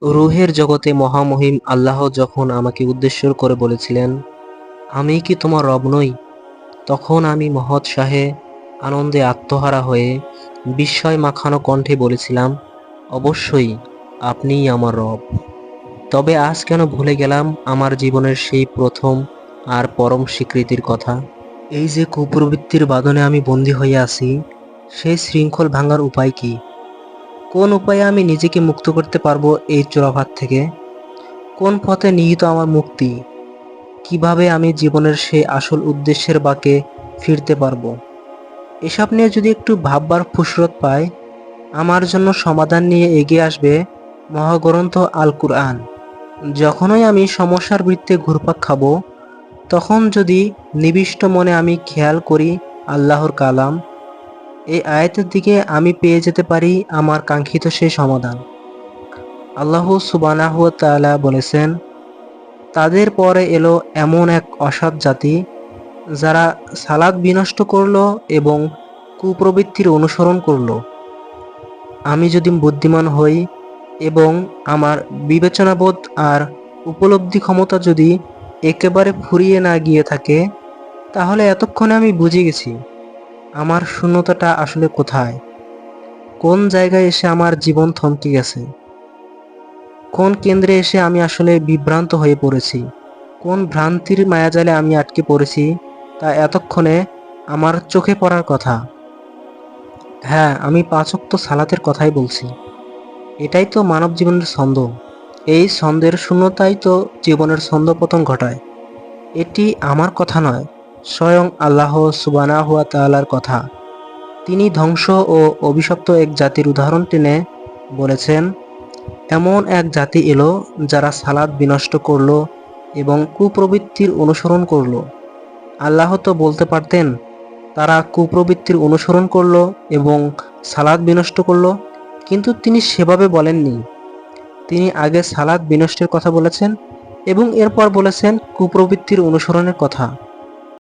রূহের জগতে মহামহিম আল্লাহ যখন আমাকে উদ্দেশ্য করে বলেছিলেন, আমি কি তোমার রব নই? তখন আমি মহোৎসাহে আনন্দে আত্মহারা হয়ে বিস্ময় মাখানো কণ্ঠে বলেছিলাম, অবশ্যই আপনিই আমার রব। তবে আজ কেন ভুলে গেলাম আমার জীবনের সেই প্রথম আর পরম স্বীকৃতির কথা? এই যে কুপ্রবৃত্তির বাঁধনে আমি বন্দী হয়ে আছি, সেই শৃঙ্খল ভাঙার উপায় কি? কোন উপায়ে আমি নিজেকে মুক্ত করতে পারবো এই চোরাভাত থেকে? কোন পথে নিহিত আমার মুক্তি? কিভাবে আমি জীবনের সেই আসল উদ্দেশ্যের বাঁকে ফিরতে পারবো? এসব নিয়ে যদি একটু ভাববার ফুসরত পাই, আমার জন্য সমাধান নিয়ে এগিয়ে আসবে মহাগ্রন্থ আল কুরআন। যখনই আমি সমস্যার বৃত্তে ঘুরপাক খাবো, তখন যদি নিবিষ্ট মনে আমি খেয়াল করি আল্লাহর কালাম, এই আয়াতের দিকে আমি পেয়ে যেতে পারি আমার কাঙ্ক্ষিত সেই সমাধান। আল্লাহ সুবহানাহু ওয়া তাআলা বলেছেন, তাদের পরে এলো এমন এক অসৎ জাতি যারা সালাত বিনষ্ট করলো এবং কুপ্রবৃত্তির অনুসরণ করলো। আমি যদি বুদ্ধিমান হই এবং আমার বিবেচনাবোধ আর উপলব্ধি ক্ষমতা যদি একেবারে ফুরিয়ে না গিয়ে থাকে, তাহলে এতক্ষণে আমি বুঝে গেছি আমার শূন্যতাটা আসলে কোথায়, কোন জায়গায় এসে আমার জীবন থমকে গেছে, কোন কেন্দ্রে এসে আমি আসলে বিভ্রান্ত হয়ে পড়েছি, কোন ভ্রান্তির মায়াজালে আমি আটকে পড়েছি, তা এতক্ষণে আমার চোখে পড়ার কথা। হ্যাঁ, আমি ৫ ওয়াক্ত সালাতের কথাই বলছি। এটাই তো মানব জীবনের ছন্দ। এই ছন্দের শূন্যতাই তো জীবনের ছন্দপতন ঘটায়। এটি আমার কথা নয়, স্বয়ং আল্লাহ সুবহানাহু ওয়া তাআলার কথা। তিনি ধ্বংস ও অভিশপ্ত এক জাতির উদাহরণ টেনে বলেছেন, এমন এক জাতি এলো যারা সালাত বিনষ্ট করল এবং কুপ্রবৃত্তির অনুসরণ করল। আল্লাহ তো বলতে পারতেন তারা কুপ্রবৃত্তির অনুসরণ করল এবং সালাত বিনষ্ট করল, কিন্তু তিনি সেভাবে বলেননি। তিনি আগে সালাত বিনষ্টের কথা বলেছেন এবং এরপর বলেছেন কুপ্রবৃত্তির অনুসরণের কথা।